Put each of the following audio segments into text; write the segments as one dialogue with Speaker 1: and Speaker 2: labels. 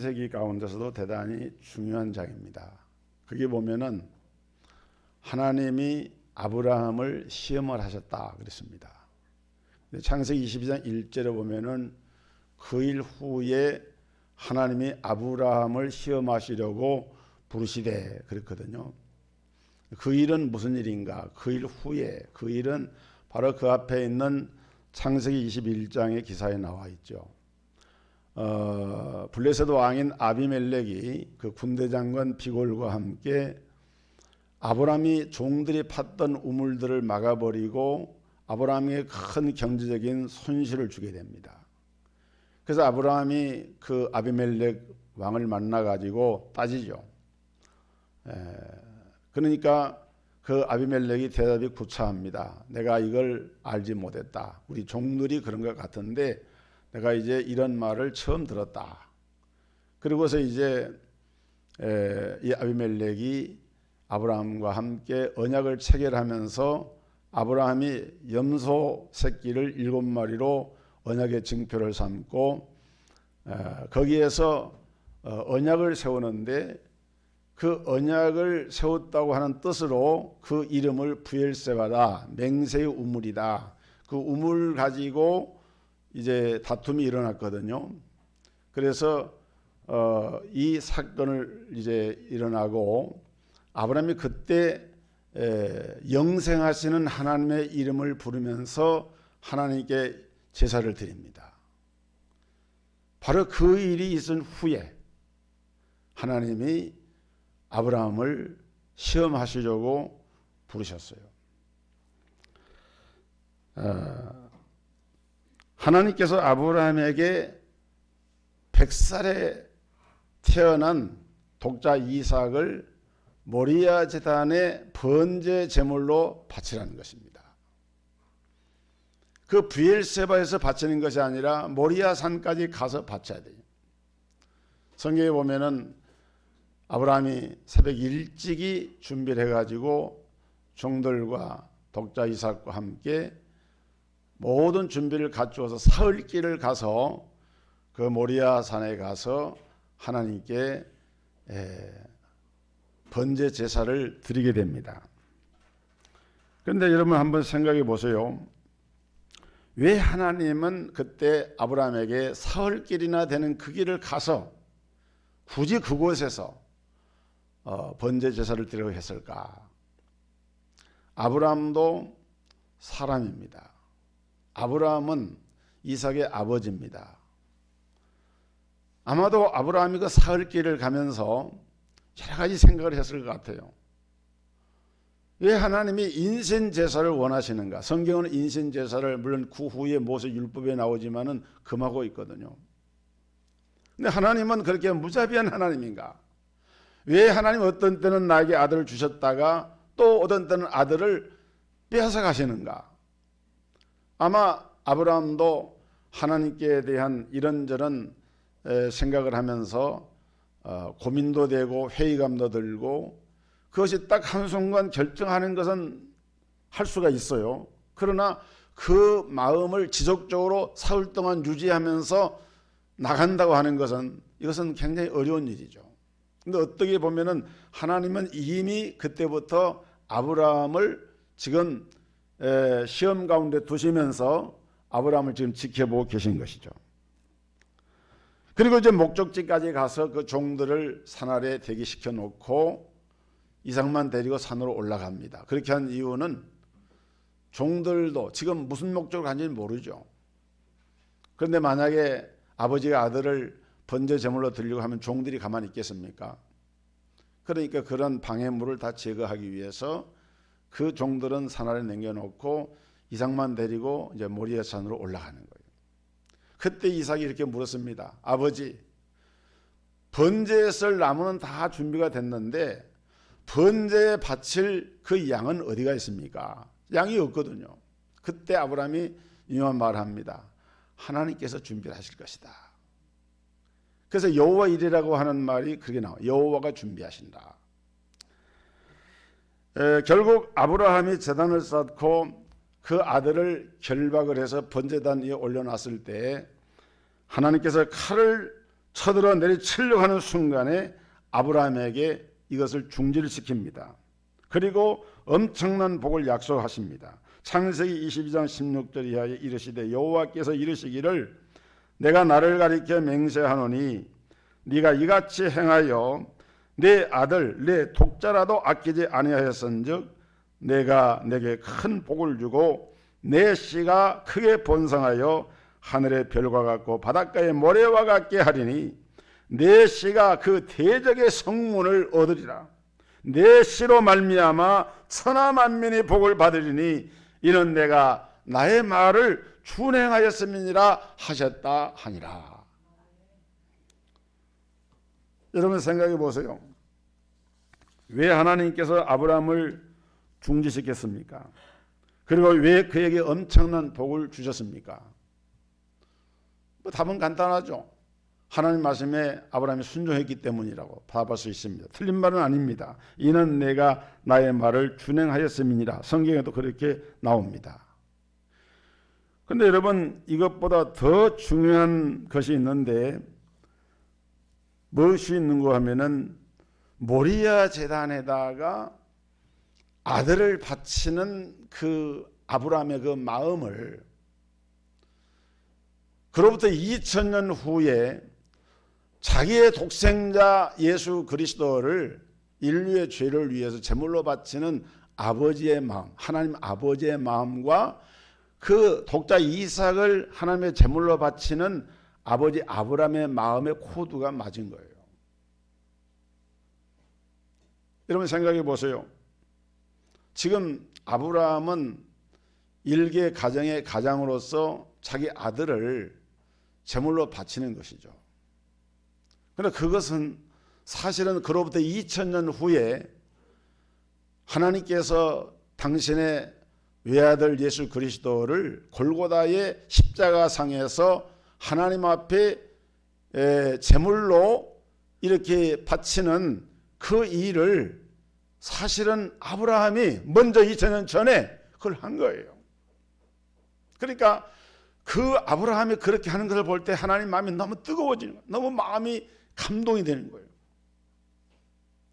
Speaker 1: 창세기 가운데서도 대단히 중요한 장입니다. 거기 보면은 하나님이 아브라함을 시험을 하셨다 그랬습니다. 창세기 22장 1절에 보면은 그 일 후에 하나님이 아브라함을 시험하시려고 부르시되 그랬거든요. 그 일은 무슨 일인가? 그 일 후에, 그 일은 바로 그 앞에 있는 창세기 21장의 기사에 나와 있죠. 블레셋 왕인 아비멜렉이 그 군대 장관 비골과 함께 아브라함이 종들이 팠던 우물들을 막아버리고 아브라함에게 큰 경제적인 손실을 주게 됩니다. 그래서 아브라함이 그 아비멜렉 왕을 만나가지고 따지죠. 그러니까 그 아비멜렉이 대답이 구차합니다. 내가 이걸 알지 못했다. 우리 종들이 그런 것 같은데 내가 이제 이런 말을 처음 들었다. 그리고서 이제 이 아비멜렉이 아브라함과 함께 언약을 체결하면서 아브라함이 염소 새끼를 7마리로 언약의 징표를 삼고 거기에서 언약을 세우는데 그 언약을 세웠다고 하는 뜻으로 그 이름을 부엘세바다, 맹세의 우물이다. 그 우물 가지고 이제 다툼이 일어났거든요. 그래서 이 사건을 이제 일어나고 아브라함이 그때 영생하시는 하나님의 이름을 부르면서 하나님께 제사를 드립니다. 바로 그 일이 있은 후에 하나님이 아브라함을 시험하시려고 부르셨어요. 하나님께서 아브라함에게 100살에 태어난 독자 이삭을 모리아 제단의 번제 제물로 바치라는 것입니다. 그 브엘세바에서 바치는 것이 아니라 모리아 산까지 가서 바쳐야 돼요. 성경에 보면은 아브라함이 새벽 일찍이 준비를 해가지고 종들과 독자 이삭과 함께 모든 준비를 갖추어서 사흘길을 가서 그 모리아 산에 가서 하나님께 번제 제사를 드리게 됩니다. 그런데 여러분 한번 생각해 보세요. 왜 하나님은 그때 아브라함에게 사흘길이나 되는 그 길을 가서 굳이 그곳에서 번제 제사를 드리려고 했을까? 아브라함도 사람입니다. 아브라함은 이삭의 아버지입니다. 아마도 아브라함이 그 사흘길을 가면서 여러 가지 생각을 했을 것 같아요. 왜 하나님이 인신 제사를 원하시는가? 성경은 인신 제사를 물론 그 후에 모세 율법에 나오지만은 금하고 있거든요. 근데 하나님은 그렇게 무자비한 하나님인가? 왜 하나님 어떤 때는 나에게 아들을 주셨다가 또 어떤 때는 아들을 빼앗아 가시는가? 아마 아브라함도 하나님께 대한 이런저런 생각을 하면서 고민도 되고 회의감도 들고 그것이 딱 한순간 결정하는 것은 할 수가 있어요. 그러나 그 마음을 지속적으로 사흘 동안 유지하면서 나간다고 하는 것은 이것은 굉장히 어려운 일이죠. 근데 어떻게 보면은 하나님은 이미 그때부터 아브라함을 지금 시험 가운데 두시면서 아브라함을 지금 지켜보고 계신 것이죠. 그리고 이제 목적지까지 가서 그 종들을 산 아래 대기시켜 놓고 이삭만 데리고 산으로 올라갑니다. 그렇게 한 이유는 종들도 지금 무슨 목적으로 간지 모르죠. 그런데 만약에 아버지가 아들을 번제 제물로 드리려고 하면 종들이 가만히 있겠습니까? 그러니까 그런 방해물을 다 제거하기 위해서 그 종들은 산 아래 남겨놓고 이삭만 데리고 이제 모리아 산으로 올라가는 거예요. 그때 이삭이 이렇게 물었습니다. 아버지, 번제에 쓸 나무는 다 준비가 됐는데 번제에 바칠 그 양은 어디가 있습니까? 양이 없거든요. 그때 아브라함이 이런 말을 합니다. 하나님께서 준비를 하실 것이다. 그래서 여호와 이레라고 하는 말이 그렇게 나와요. 여호와가 준비하신다. 결국 아브라함이 제단을 쌓고 그 아들을 결박을 해서 번제단 위에 올려놨을 때 하나님께서 칼을 쳐들어 내리치려고 하는 순간에 아브라함에게 이것을 중지시킵니다. 그리고 엄청난 복을 약속하십니다. 창세기 22장 16절 이하에 이르시되 여호와께서 이르시기를 내가 나를 가리켜 맹세하노니 네가 이같이 행하여 내 아들 내 독자라도 아끼지 아니하였은즉 내가 내게 큰 복을 주고 내 씨가 크게 번성하여 하늘의 별과 같고 바닷가의 모래와 같게 하리니 내 씨가 그 대적의 성문을 얻으리라. 내 씨로 말미암아 천하 만민이 복을 받으리니 이는 내가 나의 말을 준행하였음이니라 하셨다 하니라. 여러분 생각해 보세요. 왜 하나님께서 아브라함을 중지시켰습니까? 그리고 왜 그에게 엄청난 복을 주셨습니까? 답은 간단하죠. 하나님 말씀에 아브라함이 순종했기 때문이라고 답할 수 있습니다. 틀린 말은 아닙니다. 이는 내가 나의 말을 준행하였음이니라. 성경에도 그렇게 나옵니다. 그런데 여러분 이것보다 더 중요한 것이 있는데 무엇이 있는가 하면은 모리아 제단에다가 아들을 바치는 그 아브라함의 그 마음을 그로부터 2000년 후에 자기의 독생자 예수 그리스도를 인류의 죄를 위해서 제물로 바치는 아버지의 마음, 하나님 아버지의 마음과 그 독자 이삭을 하나님의 제물로 바치는 아버지 아브라함의 마음의 코드가 맞은 거예요. 여러분 생각해 보세요. 지금 아브라함은 일개 가정의 가장으로서 자기 아들을 제물로 바치는 것이죠. 그런데 그것은 사실은 그로부터 2000년 후에 하나님께서 당신의 외아들 예수 그리스도를 골고다의 십자가상에서 하나님 앞에 제물로 이렇게 바치는 그 일을 사실은 아브라함이 먼저 2000년 전에 그걸 한 거예요. 그러니까 그 아브라함이 그렇게 하는 것을 볼 때 하나님 마음이 너무 뜨거워지는 거예요. 너무 마음이 감동이 되는 거예요.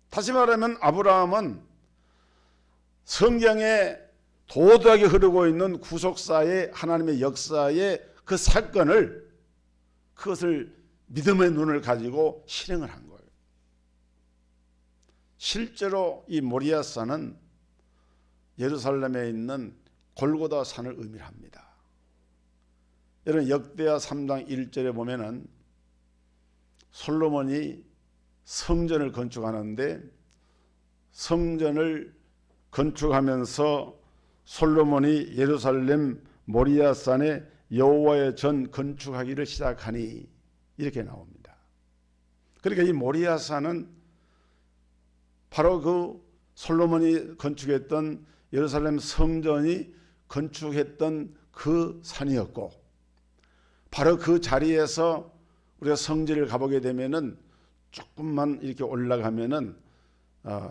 Speaker 1: 다시 말하면 아브라함은 성경에 도도하게 흐르고 있는 구속사의 하나님의 역사의 그 사건을 그것을 믿음의 눈을 가지고 실행을 한 거예요. 실제로 이 모리아산은 예루살렘에 있는 골고다 산을 의미합니다. 여러분 역대하 3장 1절에 보면은 솔로몬이 성전을 건축하는데 성전을 건축하면서 솔로몬이 예루살렘 모리아산에 여호와의 전 건축하기를 시작하니 이렇게 나옵니다. 그러니까 이 모리아산은 바로 그 솔로몬이 건축했던 예루살렘 성전이 건축했던 그 산이었고 바로 그 자리에서 우리가 성지를 가보게 되면은 조금만 이렇게 올라가면은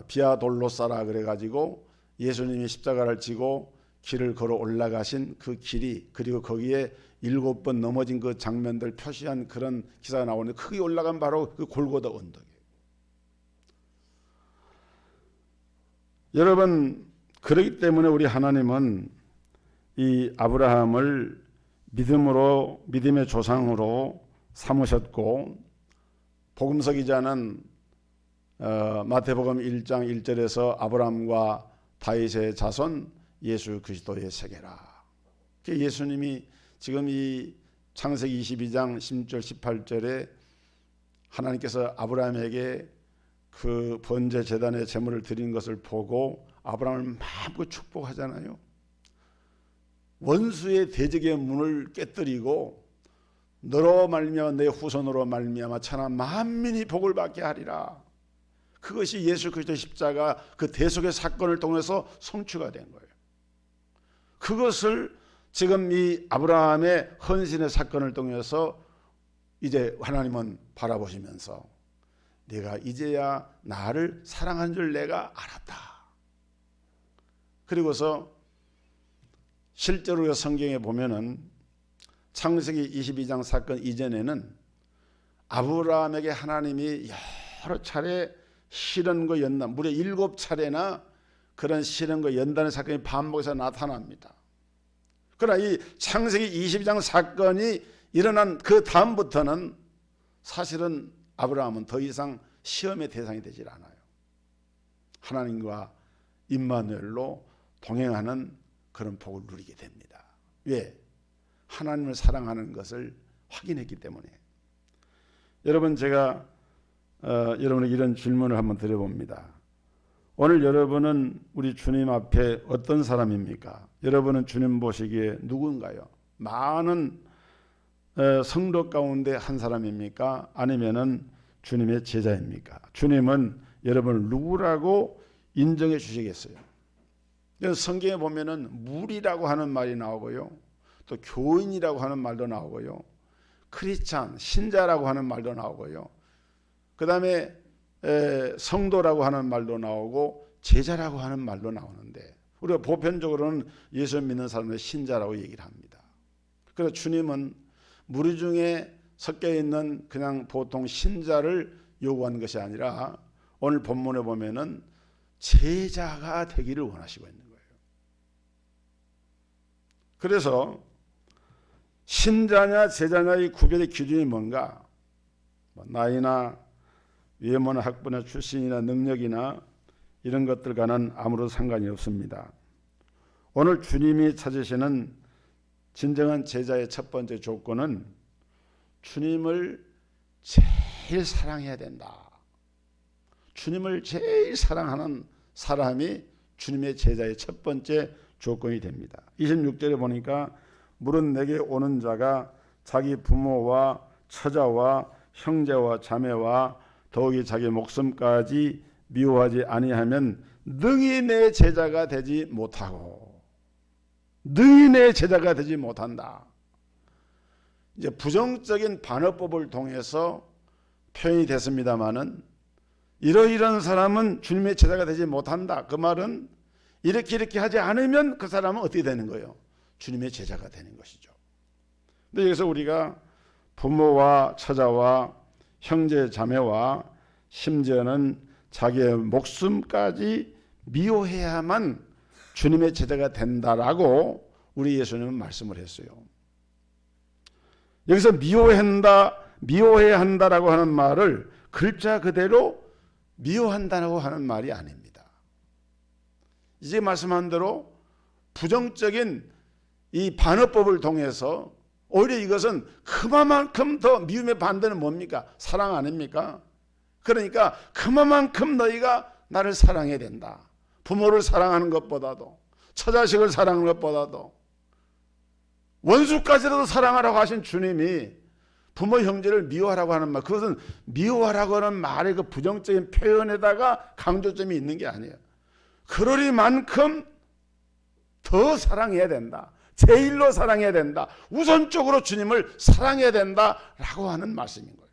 Speaker 1: 비아돌로사라 그래가지고 예수님이 십자가를 지고 길을 걸어 올라가신 그 길이 그리고 거기에 7번 넘어진 그 장면들 표시한 그런 기사가 나오는데 크게 올라간 바로 그 골고다 언덕이에요. 여러분 그렇기 때문에 우리 하나님은 이 아브라함을 믿음의 조상으로 삼으셨고 복음서 기자는 마태복음 1장 1절에서 아브라함과 다윗의 자손 예수 그리스도의 세계라. 예수님이 지금 이 창세기 22장 10절 18절에 하나님께서 아브라함에게 그 번제 제단의 제물을 드린 것을 보고 아브라함을 마음껏 축복하잖아요. 원수의 대적의 문을 깨뜨리고 너로 말미암아 내 후손으로 말미암아 천하 만민이 복을 받게 하리라. 그것이 예수 그리스도의 십자가 그 대속의 사건을 통해서 성취가 된 거예요. 그것을 지금 이 아브라함의 헌신의 사건을 통해서 이제 하나님은 바라보시면서 네가 이제야 나를 사랑한 줄 내가 알았다. 그리고서 실제로 성경에 보면은 창세기 22장 사건 이전에는 아브라함에게 하나님이 여러 차례 시련과 연단, 무려 7차례나 그런 시련과 연단의 사건이 반복해서 나타납니다. 그러나 이 창세기 22장 사건이 일어난 그 다음부터는 사실은 아브라함은 더 이상 시험의 대상이 되질 않아요. 하나님과 임마누엘로 동행하는 그런 복을 누리게 됩니다. 왜? 하나님을 사랑하는 것을 확인했기 때문에. 여러분, 제가 여러분에게 이런 질문을 한번 드려봅니다. 오늘 여러분은 우리 주님 앞에 어떤 사람입니까? 여러분은 주님 보시기에 누군가요? 많은 성도 가운데 한 사람입니까? 아니면은 주님의 제자입니까? 주님은 여러분을 누구라고 인정해 주시겠어요? 성경에 보면은 무리라고 하는 말이 나오고요, 또 교인이라고 하는 말도 나오고요, 크리스찬, 신자라고 하는 말도 나오고요, 그 다음에 성도라고 하는 말도 나오고 제자라고 하는 말도 나오는데, 우리가 보편적으로는 예수 믿는 사람을 신자라고 얘기를 합니다. 그래서 주님은 무리 중에 섞여 있는 그냥 보통 신자를 요구하는 것이 아니라 오늘 본문에 보면은 제자가 되기를 원하시고 있는 거예요. 그래서 신자냐 제자냐의 구별의 기준이 뭔가? 나이나 외모나 학부나 출신이나 능력이나 이런 것들과는 아무런 상관이 없습니다. 오늘 주님이 찾으시는 진정한 제자의 첫 번째 조건은 주님을 제일 사랑해야 된다. 주님을 제일 사랑하는 사람이 주님의 제자의 첫 번째 조건이 됩니다. 26절에 보니까 물은 내게 오는 자가 자기 부모와 처자와 형제와 자매와 더욱이 자기 목숨까지 미워하지 아니하면 능히 내 제자가 되지 못하고, 능히 내 제자가 되지 못한다. 이제 부정적인 반어법을 통해서 표현이 됐습니다마는 이러이러한 사람은 주님의 제자가 되지 못한다. 그 말은 이렇게 하지 않으면 그 사람은 어떻게 되는 거예요? 주님의 제자가 되는 것이죠. 근데 여기서 우리가 부모와 처자와 형제 자매와 심지어는 자기의 목숨까지 미워해야만 주님의 제자가 된다라고 우리 예수님은 말씀을 했어요. 여기서 미워해야 한다라고 하는 말을 글자 그대로 미워한다고 하는 말이 아닙니다. 이제 말씀한 대로 부정적인 이 반어법을 통해서 오히려 이것은 그만큼 더 미움의 반대는 뭡니까? 사랑 아닙니까? 그러니까 그만큼 너희가 나를 사랑해야 된다. 부모를 사랑하는 것보다도, 처자식을 사랑하는 것보다도, 원수까지라도 사랑하라고 하신 주님이 부모 형제를 미워하라고 하는 말, 그것은 미워하라고 하는 말의 그 부정적인 표현에다가 강조점이 있는 게 아니에요. 그러리만큼 더 사랑해야 된다. 제일로 사랑해야 된다. 우선적으로 주님을 사랑해야 된다라고 하는 말씀인 거예요.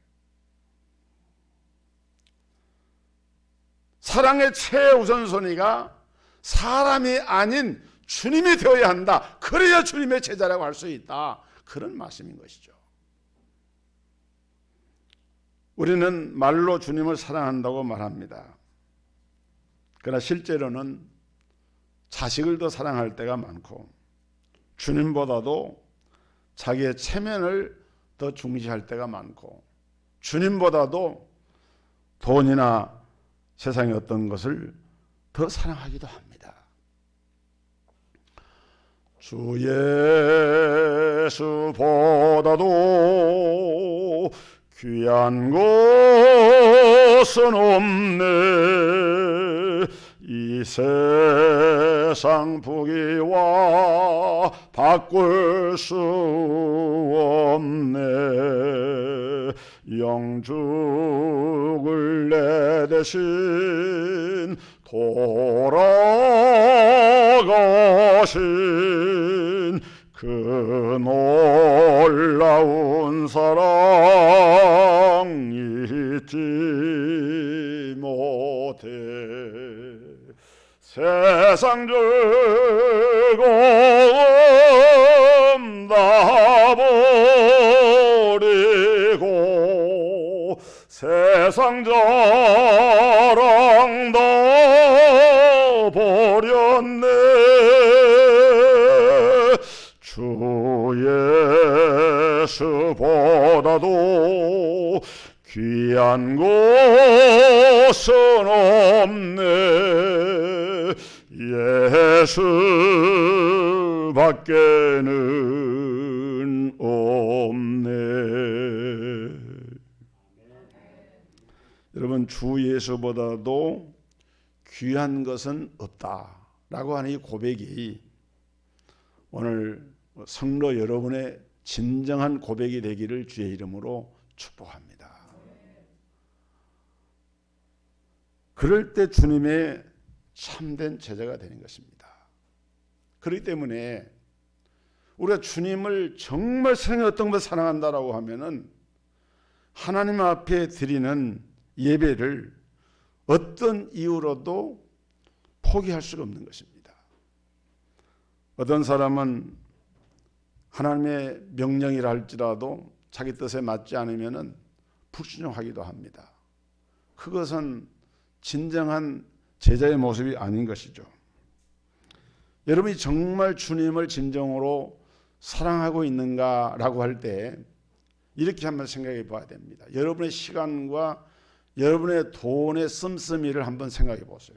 Speaker 1: 사랑의 최우선순위가 사람이 아닌 주님이 되어야 한다. 그래야 주님의 제자라고 할 수 있다. 그런 말씀인 것이죠. 우리는 말로 주님을 사랑한다고 말합니다. 그러나 실제로는 자식을 더 사랑할 때가 많고, 주님보다도 자기의 체면을 더 중시할 때가 많고, 주님보다도 돈이나 세상의 어떤 것을 더 사랑하기도 합니다. 주 예수보다도 귀한 것은 없네. 이 세상 부귀와 바꿀 수 없네. 영죽을 내 대신 돌아가신 그 놀라운 사랑 잊지 못해. 세상 즐거움 다 버리고 세상 자랑도 버렸네. 주 예수보다도 귀한 것은 없네. 예수밖에는 없네. 여러분, 주 예수보다도 귀한 것은 없다라고 하는 이 고백이 오늘 성도 여러분의 진정한 고백이 되기를 주의 이름으로 축복합니다. 그럴 때 주님의 참된 제자가 되는 것입니다. 그렇기 때문에 우리가 주님을 정말 생애 어떤 것을 사랑한다라고 하면은 하나님 앞에 드리는 예배를 어떤 이유로도 포기할 수가 없는 것입니다. 어떤 사람은 하나님의 명령이라 할지라도 자기 뜻에 맞지 않으면은 불순종하기도 합니다. 그것은 진정한 제자의 모습이 아닌 것이죠. 여러분이 정말 주님을 진정으로 사랑하고 있는가라고 할 때 이렇게 한번 생각해 봐야 됩니다. 여러분의 시간과 여러분의 돈의 씀씀이를 한번 생각해 보세요.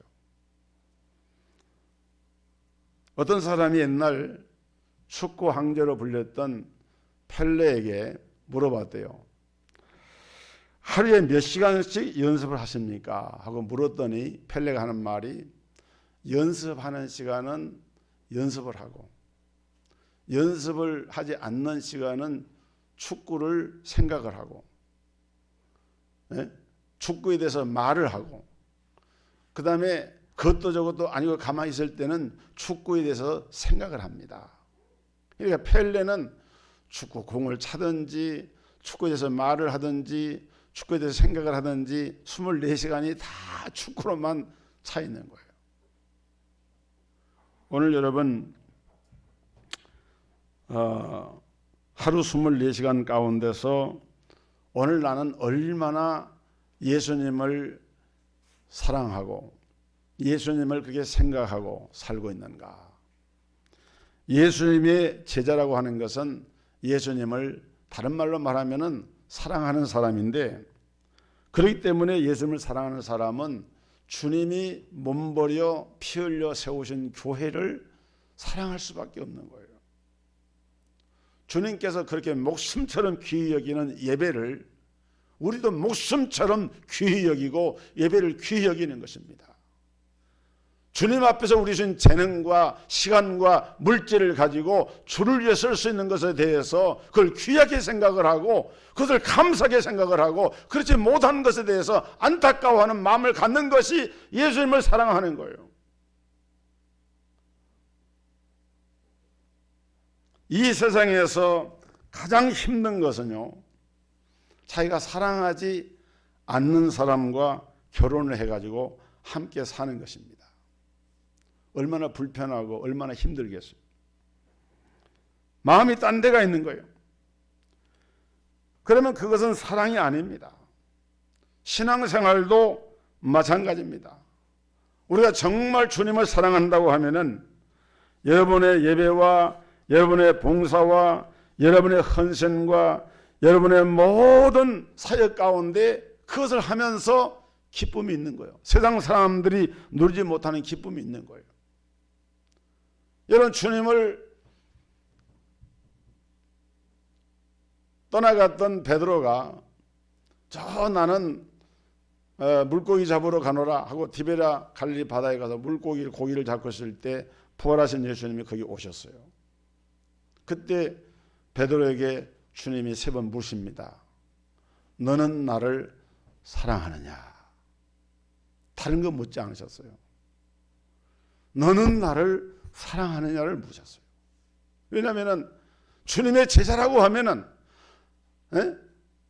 Speaker 1: 어떤 사람이 옛날 축구 황제로 불렸던 펠레에게 물어봤대요. 하루에 몇 시간씩 연습을 하십니까? 하고 물었더니 펠레가 하는 말이 연습하는 시간은 연습을 하고 연습을 하지 않는 시간은 축구를 생각을 하고 축구에 대해서 말을 하고 그 다음에 그것도 저것도 아니고 가만히 있을 때는 축구에 대해서 생각을 합니다. 그러니까 펠레는 축구 공을 차든지 축구에 대해서 말을 하든지 축구에 대해서 생각을 하든지 24시간이 다 축구로만 차 있는 거예요. 오늘 여러분 하루 24시간 가운데서 오늘 나는 얼마나 예수님을 사랑하고 예수님을 그렇게 생각하고 살고 있는가. 예수님의 제자라고 하는 것은 예수님을 다른 말로 말하면은 사랑하는 사람인데, 그렇기 때문에 예수님을 사랑하는 사람은 주님이 몸버려 피 흘려 세우신 교회를 사랑할 수밖에 없는 거예요. 주님께서 그렇게 목숨처럼 귀히 여기는 예배를 우리도 목숨처럼 귀히 여기고 예배를 귀히 여기는 것입니다. 주님 앞에서 우리 주신 재능과 시간과 물질을 가지고 주를 위해 쓸 수 있는 것에 대해서 그걸 귀하게 생각을 하고 그것을 감사하게 생각을 하고 그렇지 못한 것에 대해서 안타까워하는 마음을 갖는 것이 예수님을 사랑하는 거예요. 이 세상에서 가장 힘든 것은요, 자기가 사랑하지 않는 사람과 결혼을 해가지고 함께 사는 것입니다. 얼마나 불편하고 얼마나 힘들겠어요. 마음이 딴 데가 있는 거예요. 그러면 그것은 사랑이 아닙니다. 신앙생활도 마찬가지입니다. 우리가 정말 주님을 사랑한다고 하면은 여러분의 예배와 여러분의 봉사와 여러분의 헌신과 여러분의 모든 사역 가운데 그것을 하면서 기쁨이 있는 거예요. 세상 사람들이 누리지 못하는 기쁨이 있는 거예요. 여러분, 주님을 떠나갔던 베드로가 나는 물고기 잡으러 가노라 하고 디베라 갈릴리 바다에 가서 고기를 잡고 있을 때 부활하신 예수님이 거기 오셨어요. 그때 베드로에게 주님이 3번 묻습니다. 너는 나를 사랑하느냐? 다른 거 묻지 않으셨어요. 너는 나를 사랑하느냐를 묻으셨어요. 왜냐하면 주님의 제자라고 하면은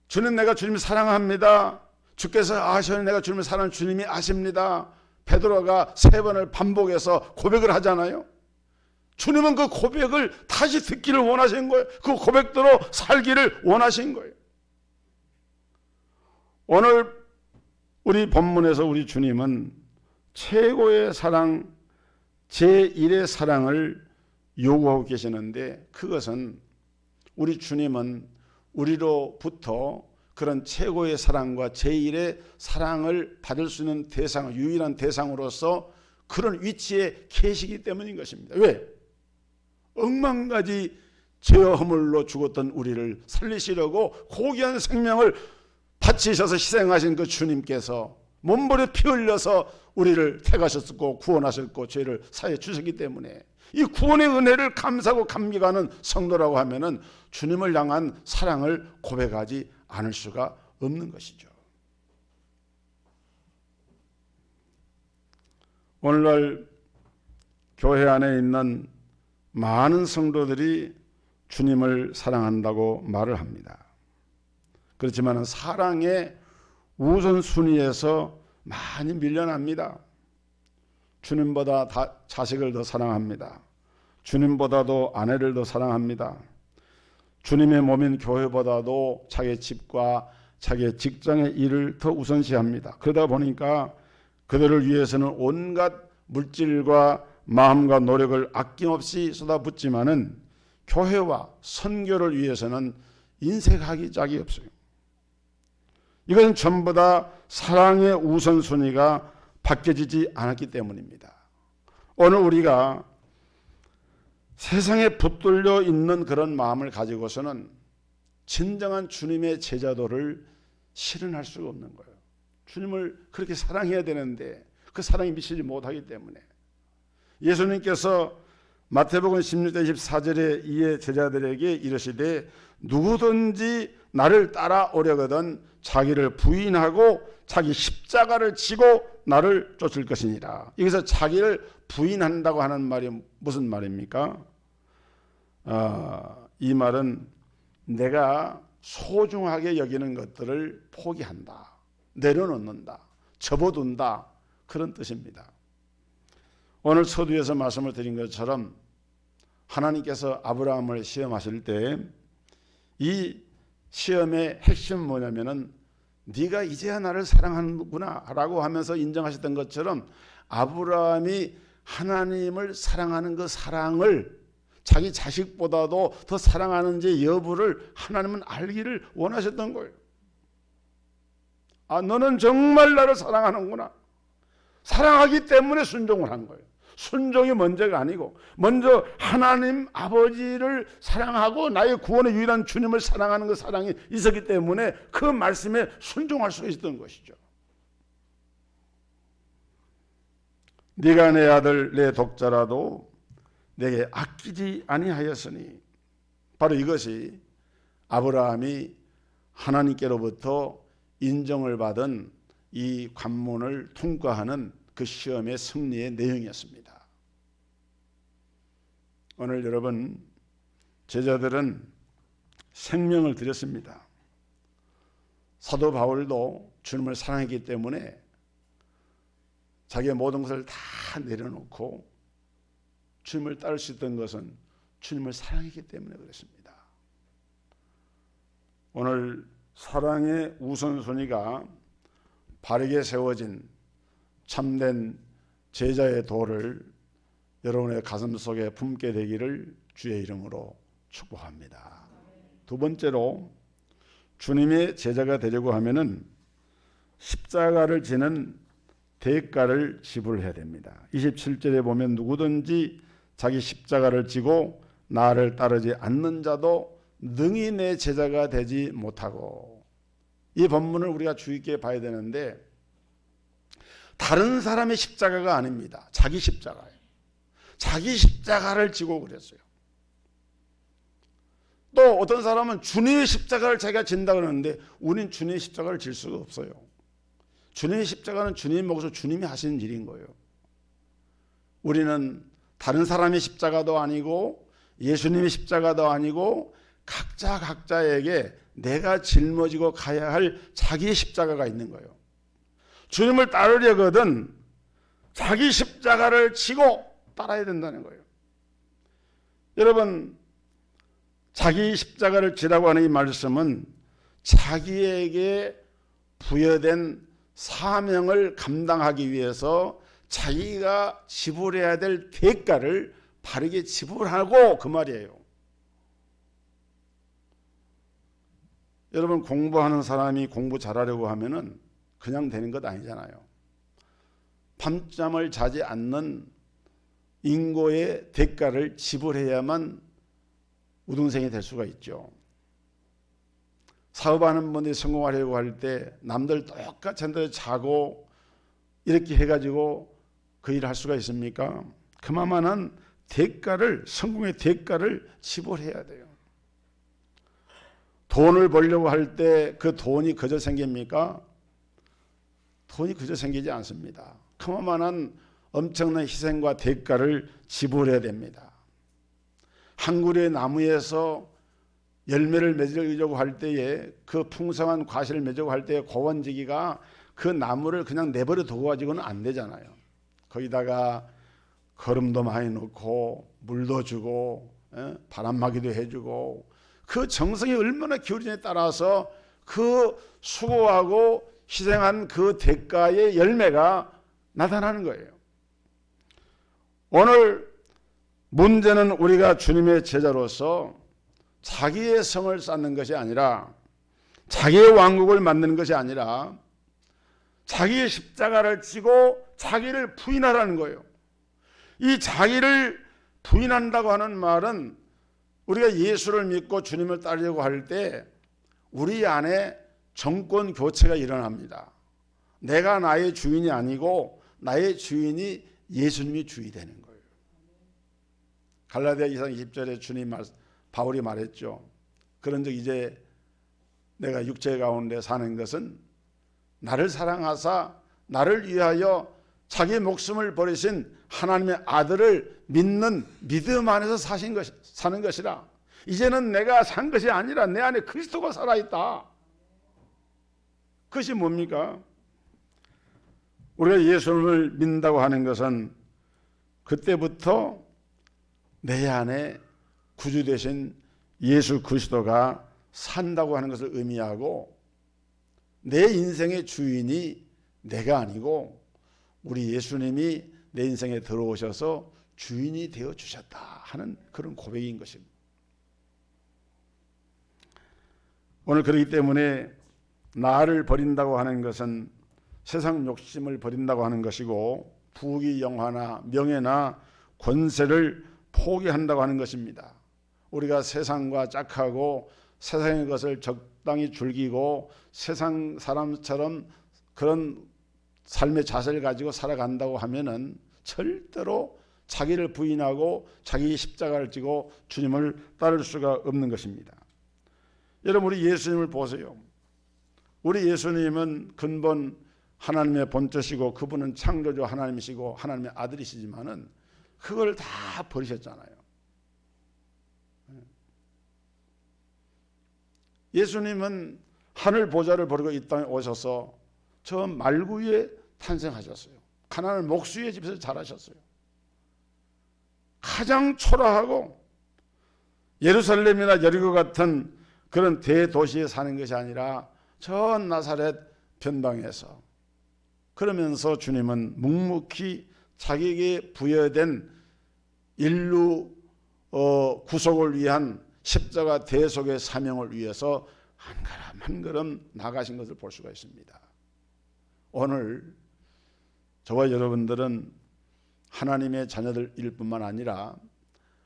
Speaker 1: 주님, 내가 주님을 사랑합니다. 주께서 아시오니 내가 주님을 사랑하는 주님이 아십니다. 베드로가 3번을 반복해서 고백을 하잖아요. 주님은 그 고백을 다시 듣기를 원하신 거예요. 그 고백대로 살기를 원하신 거예요. 오늘 우리 본문에서 우리 주님은 최고의 사랑, 제1의 사랑을 요구하고 계시는데, 그것은 우리 주님은 우리로부터 그런 최고의 사랑과 제1의 사랑을 받을 수 있는 대상, 유일한 대상으로서 그런 위치에 계시기 때문인 것입니다. 왜? 억만가지 죄와 허물로 죽었던 우리를 살리시려고 고귀한 생명을 바치셔서 희생하신 그 주님께서 몸부림에 피 흘려서 우리를 택하셨고 구원하셨고 죄를 사해 주셨기 때문에 이 구원의 은혜를 감사하고 감격하는 성도라고 하면은 주님을 향한 사랑을 고백하지 않을 수가 없는 것이죠. 오늘날 교회 안에 있는 많은 성도들이 주님을 사랑한다고 말을 합니다. 그렇지만 사랑의 우선순위에서 많이 밀려납니다. 주님보다 자식을 더 사랑합니다. 주님보다도 아내를 더 사랑합니다. 주님의 몸인 교회보다도 자기 집과 자기 직장의 일을 더 우선시합니다. 그러다 보니까 그들을 위해서는 온갖 물질과 마음과 노력을 아낌없이 쏟아붓지만은 교회와 선교를 위해서는 인색하기 짝이 없어요. 이것은 전부 다 사랑의 우선순위가 바뀌어지지 않았기 때문입니다. 오늘 우리가 세상에 붙들려 있는 그런 마음을 가지고서는 진정한 주님의 제자도를 실현할 수가 없는 거예요. 주님을 그렇게 사랑해야 되는데 그 사랑이 미치지 못하기 때문에 예수님께서 마태복음 16장 24절에 이에 제자들에게 이르시되 누구든지 나를 따라오려거든 자기를 부인하고 자기 십자가를 지고 나를 쫓을 것이니라. 여기서 자기를 부인한다고 하는 말이 무슨 말입니까? 이 말은 내가 소중하게 여기는 것들을 포기한다, 내려놓는다, 접어둔다, 그런 뜻입니다. 오늘 서두에서 말씀을 드린 것처럼 하나님께서 아브라함을 시험하실 때 이 시험의 핵심은 뭐냐면은 네가 이제야 나를 사랑하는구나 라고 하면서 인정하셨던 것처럼 아브라함이 하나님을 사랑하는 그 사랑을 자기 자식보다도 더 사랑하는지 여부를 하나님은 알기를 원하셨던 거예요. 아, 너는 정말 나를 사랑하는구나. 사랑하기 때문에 순종을 한 거예요. 순종이 먼저가 아니고 먼저 하나님 아버지를 사랑하고 나의 구원의 유일한 주님을 사랑하는 그 사랑이 있었기 때문에 그 말씀에 순종할 수 있었던 것이죠. 네가 내 아들 내 독자라도 내게 아끼지 아니하였으니, 바로 이것이 아브라함이 하나님께로부터 인정을 받은 이 관문을 통과하는 그 시험의 승리의 내용이었습니다. 오늘 여러분, 제자들은 생명을 드렸습니다. 사도 바울도 주님을 사랑했기 때문에 자기의 모든 것을 다 내려놓고 주님을 따를 수 있던 것은 주님을 사랑했기 때문에 그렇습니다. 오늘 사랑의 우선순위가 바르게 세워진 참된 제자의 도를 여러분의 가슴 속에 품게 되기를 주의 이름으로 축복합니다. 두 번째로, 주님의 제자가 되려고 하면은 십자가를 지는 대가를 지불해야 됩니다. 27절에 보면 누구든지 자기 십자가를 지고 나를 따르지 않는 자도 능히 내 제자가 되지 못하고, 이 본문을 우리가 주의 깊게 봐야 되는데 다른 사람의 십자가가 아닙니다. 자기 십자가예요. 자기 십자가를 지고 그랬어요. 또 어떤 사람은 주님의 십자가를 자기가 진다 그러는데 우리는 주님의 십자가를 질 수가 없어요. 주님의 십자가는 주님의 몫으로 주님이 하시는 일인 거예요. 우리는 다른 사람의 십자가도 아니고 예수님의 십자가도 아니고 각자에게 내가 짊어지고 가야 할 자기의 십자가가 있는 거예요. 주님을 따르려거든 자기 십자가를 지고 따라야 된다는 거예요. 여러분, 자기 십자가를 지라고 하는 이 말씀은 자기에게 부여된 사명을 감당하기 위해서 자기가 지불해야 될 대가를 바르게 지불하고 그 말이에요. 여러분, 공부하는 사람이 공부 잘하려고 하면은 그냥 되는 것 아니잖아요. 밤잠을 자지 않는 인고의 대가를 지불해야만 우등생이 될 수가 있죠. 사업하는 분들이 성공하려고 할 때 남들 똑같이 한데 자고 이렇게 해가지고 그 일을 할 수가 있습니까? 그만한 대가를, 성공의 대가를 지불해야 돼요. 돈을 벌려고 할 때 그 돈이 그저 생깁니까? 돈이 그저 생기지 않습니다. 그만한 엄청난 희생과 대가를 지불해야 됩니다. 한 그루의 나무에서 열매를 맺으려고 할 때에, 그 풍성한 과실을 맺으려고 할 때에 고원지기가 그 나무를 그냥 내버려 두고 가지고는 안 되잖아요. 거기다가 거름도 많이 넣고 물도 주고 바람막이도 해주고, 그 정성이 얼마나 기울이냐에 따라서 그 수고하고 희생한 그 대가의 열매가 나타나는 거예요. 오늘 문제는 우리가 주님의 제자로서 자기의 성을 쌓는 것이 아니라, 자기의 왕국을 만드는 것이 아니라 자기의 십자가를 지고 자기를 부인하라는 거예요. 이 자기를 부인한다고 하는 말은 우리가 예수를 믿고 주님을 따르려고 할 때 우리 안에 정권 교체가 일어납니다. 내가 나의 주인이 아니고 나의 주인이 예수님이 주인이 되는 거예요. 갈라디아 2장 20절에 바울이 말했죠. 그런즉 이제 내가 육체 가운데 사는 것은 나를 사랑하사 나를 위하여 자기 목숨을 버리신 하나님의 아들을 믿는 믿음 안에서 사는 것이라. 이제는 내가 산 것이 아니라 내 안에 그리스도가 살아있다. 그것이 뭡니까? 우리가 예수를 믿는다고 하는 것은 그때부터 내 안에 구주 되신 예수 그리스도가 산다고 하는 것을 의미하고, 내 인생의 주인이 내가 아니고 우리 예수님이 내 인생에 들어오셔서 주인이 되어 주셨다 하는 그런 고백인 것입니다. 오늘 그렇기 때문에 나를 버린다고 하는 것은 세상 욕심을 버린다고 하는 것이고, 부귀 영화나 명예나 권세를 포기한다고 하는 것입니다. 우리가 세상과 짝하고 세상의 것을 적당히 즐기고 세상 사람처럼 그런 삶의 자세를 가지고 살아간다고 하면은 절대로 자기를 부인하고 자기 십자가를 지고 주님을 따를 수가 없는 것입니다. 여러분, 우리 예수님을 보세요. 우리 예수님은 근본 하나님의 본체시고 그분은 창조주 하나님이시고 하나님의 아들이시지만은 그걸 다 버리셨잖아요. 예수님은 하늘 보좌를 버리고 이 땅에 오셔서 저 말구에 탄생하셨어요. 가나안 목수의 집에서 자라셨어요. 가장 초라하고 예루살렘이나 여리고 같은 그런 대도시에 사는 것이 아니라 저 나사렛 변방에서, 그러면서 주님은 묵묵히 자기에게 부여된 인류 구속을 위한 십자가 대속의 사명을 위해서 한 걸음 한 걸음 나가신 것을 볼 수가 있습니다. 오늘 저와 여러분들은 하나님의 자녀들일 뿐만 아니라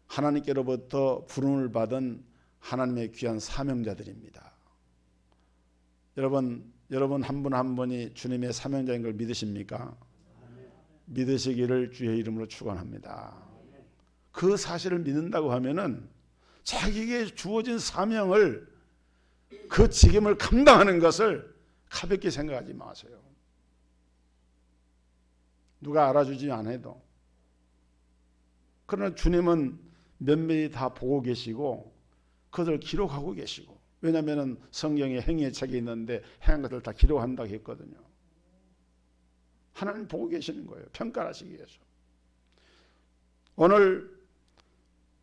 Speaker 1: 하나님께로부터 부름을 받은 하나님의 귀한 사명자들입니다. 여러분 한 분 한 분이 주님의 사명자인 걸 믿으십니까? 믿으시기를 주의 이름으로 축원합니다. 그 사실을 믿는다고 하면은 자기에게 주어진 사명을, 그 직임을 감당하는 것을 가볍게 생각하지 마세요. 누가 알아주지 않아도. 그러나 주님은 면밀히 다 보고 계시고 그것을 기록하고 계시고, 왜냐하면 성경에 행위의 책이 있는데 행한 것을 다 기록한다고 했거든요. 하나님 보고 계시는 거예요. 평가하시기 위해서. 오늘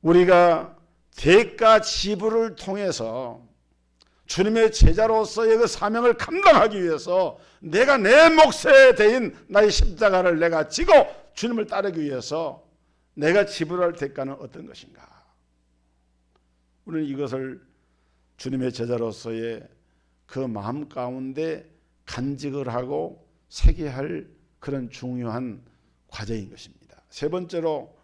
Speaker 1: 우리가 대가 지불을 통해서 주님의 제자로서의 그 사명을 감당하기 위해서 내가 내 몫에 대인 나의 십자가를 내가 지고 주님을 따르기 위해서 내가 지불할 대가는 어떤 것인가? 우리는 이것을 주님의 제자로서의 그 마음 가운데 간직을 하고 새겨야 할 그런 중요한 과제인 것입니다. 세 번째로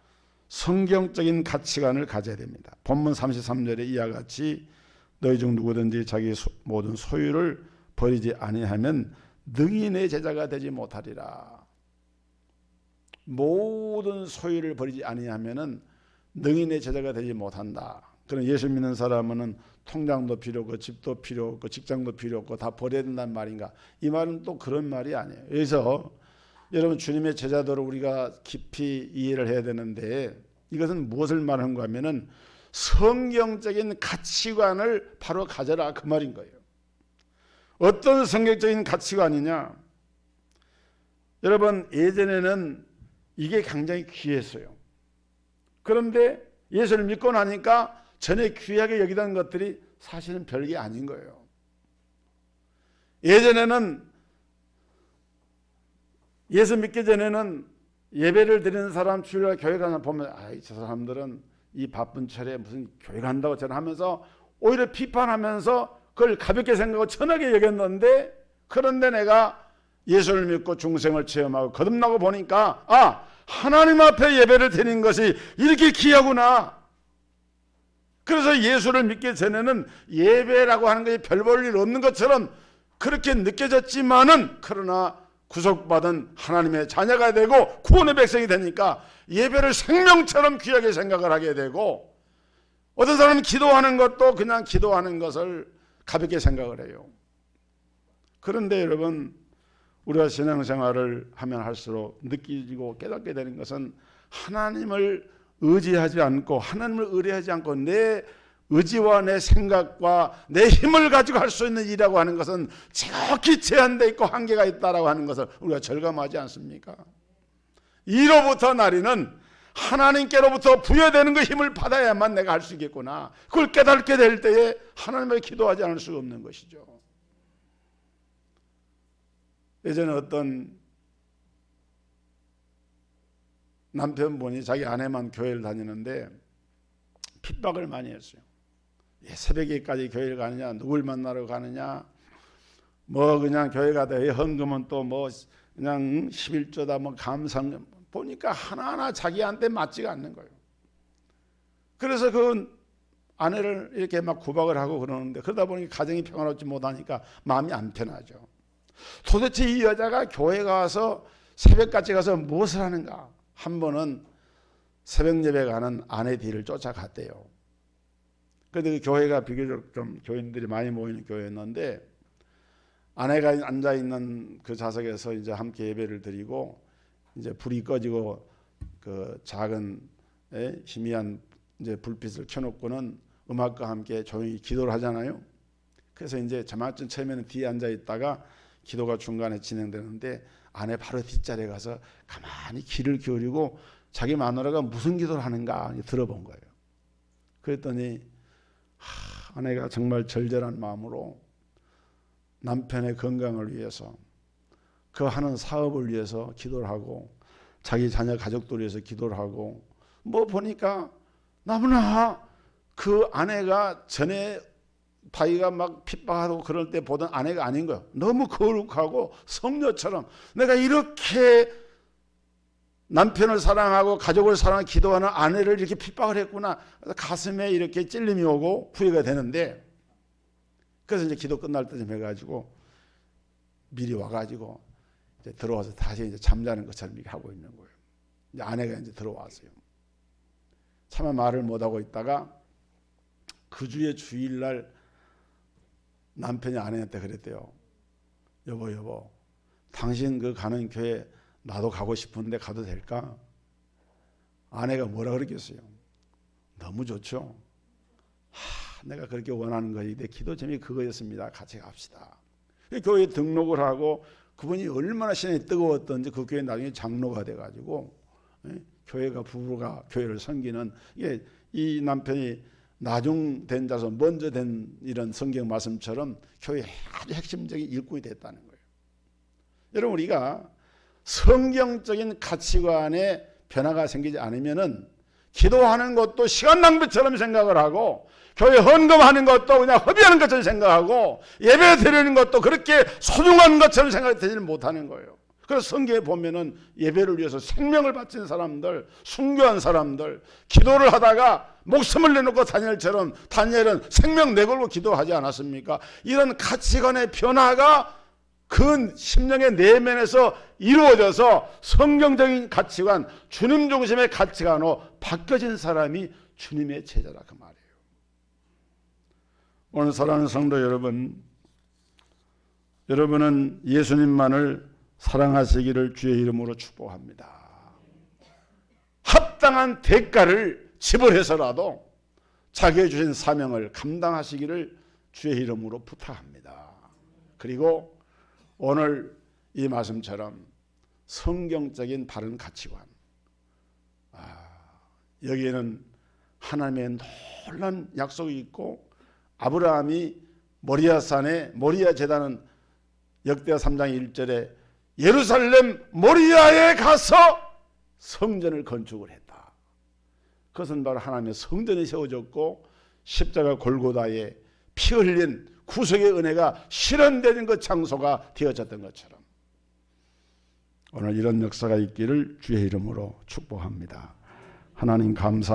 Speaker 1: 성경적인 가치관을 가져야 됩니다. 본문 33절에 이와 같이 너희 중 누구든지 자기 모든 소유를 버리지 아니하면 능히 내 제자가 되지 못하리라. 모든 소유를 버리지 아니하면 능히 내 제자가 되지 못한다. 그럼 예수 믿는 사람은 통장도 필요 없고 집도 필요 없고 직장도 필요 없고 다 버려야 된다는 말인가? 이 말은 또 그런 말이 아니에요. 그래서 여러분 주님의 제자들을 우리가 깊이 이해를 해야 되는데 이것은 무엇을 말하는가 하면은 성경적인 가치관을 바로 가져라 그 말인 거예요. 어떤 성경적인 가치관이냐? 여러분 예전에는 이게 굉장히 귀했어요. 그런데 예수를 믿고 나니까 전에 귀하게 여기던 것들이 사실은 별게 아닌 거예요. 예전에는 예수 믿기 전에는 예배를 드리는 사람 주일날 교회 가나 보면 아이 저 사람들은 이 바쁜 철에 무슨 교회 간다고 저는 하면서 오히려 비판하면서 그걸 가볍게 생각하고 천하게 여겼는데 그런데 내가 예수를 믿고 중생을 체험하고 거듭나고 보니까 아 하나님 앞에 예배를 드리는 것이 이렇게 귀하구나. 그래서 예수를 믿기 전에는 예배라고 하는 것이 별 볼 일 없는 것처럼 그렇게 느껴졌지만은 그러나 구속받은 하나님의 자녀가 되고 구원의 백성이 되니까 예배를 생명처럼 귀하게 생각을 하게 되고 어떤 사람은 기도하는 것도 그냥 기도하는 것을 가볍게 생각을 해요. 그런데 여러분 우리가 신앙생활을 하면 할수록 느끼고 깨닫게 되는 것은 하나님을 의지하지 않고 하나님을 의뢰하지 않고 내 의지와 내 생각과 내 힘을 가지고 할 수 있는 일이라고 하는 것은 지극히 제한되어 있고 한계가 있다라고 하는 것을 우리가 절감하지 않습니까? 이로부터 나리는 하나님께로부터 부여되는 그 힘을 받아야만 내가 할 수 있겠구나. 그걸 깨닫게 될 때에 하나님을 기도하지 않을 수가 없는 것이죠. 예전에 어떤 남편분이 자기 아내만 교회를 다니는데 핍박을 많이 했어요. 새벽에까지 교회를 가느냐, 누굴 만나러 가느냐, 뭐 그냥 교회 가다 헌금은 또 뭐 그냥 11조다 뭐 감상 보니까 하나하나 자기한테 맞지가 않는 거예요. 그래서 그 아내를 이렇게 막 구박을 하고 그러는데 그러다 보니 가정이 평화롭지 못하니까 마음이 안 편하죠. 도대체 이 여자가 교회 가서 새벽까지 가서 무엇을 하는가? 한 번은 새벽 예배 가는 아내 뒤를 쫓아갔대요. 그런데 그 교회가 비교적 좀 교인들이 많이 모이는 교회였는데 아내가 앉아 있는 그 좌석에서 이제 함께 예배를 드리고 이제 불이 꺼지고 그 작은 희미한 이제 불빛을 켜놓고는 음악과 함께 조용히 기도를 하잖아요. 그래서 이제 저만큼 처음에는 뒤에 앉아 있다가 기도가 중간에 진행되는데 아내 바로 뒷자리에 가서 가만히 귀를 기울이고 자기 마누라가 무슨 기도를 하는가 들어본 거예요. 그랬더니 아내가 정말 절절한 마음으로 남편의 건강을 위해서 그 하는 사업을 위해서 기도를 하고 자기 자녀 가족들을 위해서 기도를 하고 뭐 보니까 너무나 그 아내가 전에 자기가 막 핍박하고 그럴 때 보던 아내가 아닌 거예요. 너무 거룩하고 성녀처럼 내가 이렇게 남편을 사랑하고 가족을 사랑하고 기도하는 아내를 이렇게 핍박을 했구나. 가슴에 이렇게 찔림이 오고 후회가 되는데 그래서 이제 기도 끝날 때쯤 해가지고 미리 와가지고 이제 들어와서 다시 이제 잠자는 것처럼 이렇게 하고 있는 거예요. 이제 아내가 이제 들어왔어요. 차마 말을 못하고 있다가 그 주의 주일날 남편이 아내한테 그랬대요. 여보 당신 그 가는 교회 나도 가고 싶은데 가도 될까? 아내가 뭐라 그랬겠어요? 너무 좋죠. 내가 그렇게 원하는 것이 내 기도 제목이 그거였습니다. 같이 갑시다. 교회에 등록을 하고 그분이 얼마나 신앙이 뜨거웠던지 그 교회 나중에 장로가 돼가지고 교회가 부부가 교회를 섬기는 이게 이 남편이 나중된 자서 먼저 된 이런 성경 말씀처럼 교회의 아주 핵심적인 일꾼이 됐다는 거예요. 여러분, 우리가 성경적인 가치관에 변화가 생기지 않으면은 기도하는 것도 시간 낭비처럼 생각을 하고, 교회 헌금하는 것도 그냥 허비하는 것처럼 생각하고, 예배 드리는 것도 그렇게 소중한 것처럼 생각되지 못하는 거예요. 그래서 성경에 보면은 예배를 위해서 생명을 바친 사람들, 순교한 사람들, 기도를 하다가 목숨을 내놓고 다니엘은 생명 내걸고 기도하지 않았습니까? 이런 가치관의 변화가 그 심령의 내면에서 이루어져서 성경적인 가치관, 주님 중심의 가치관으로 바뀌어진 사람이 주님의 제자라, 그 말이에요. 오늘 사랑하는 성도 여러분, 여러분은 예수님만을 사랑하시기를 주의 이름으로 축복합니다. 합당한 대가를 지불해서라도 자기의 주신 사명을 감당하시기를 주의 이름으로 부탁합니다. 그리고 오늘 이 말씀처럼 성경적인 바른 가치관, 여기에는 하나님의 놀라운 약속이 있고, 아브라함이 모리아산에, 모리아 제단은 역대하 3장 1절에 예루살렘 모리아에 가서 성전을 건축을 했다. 그것은 바로 하나님의 성전이 세워졌고 십자가 골고다에 피 흘린 구속의 은혜가 실현되는 그 장소가 되어졌던 것처럼 오늘 이런 역사가 있기를 주의 이름으로 축복합니다. 하나님 감사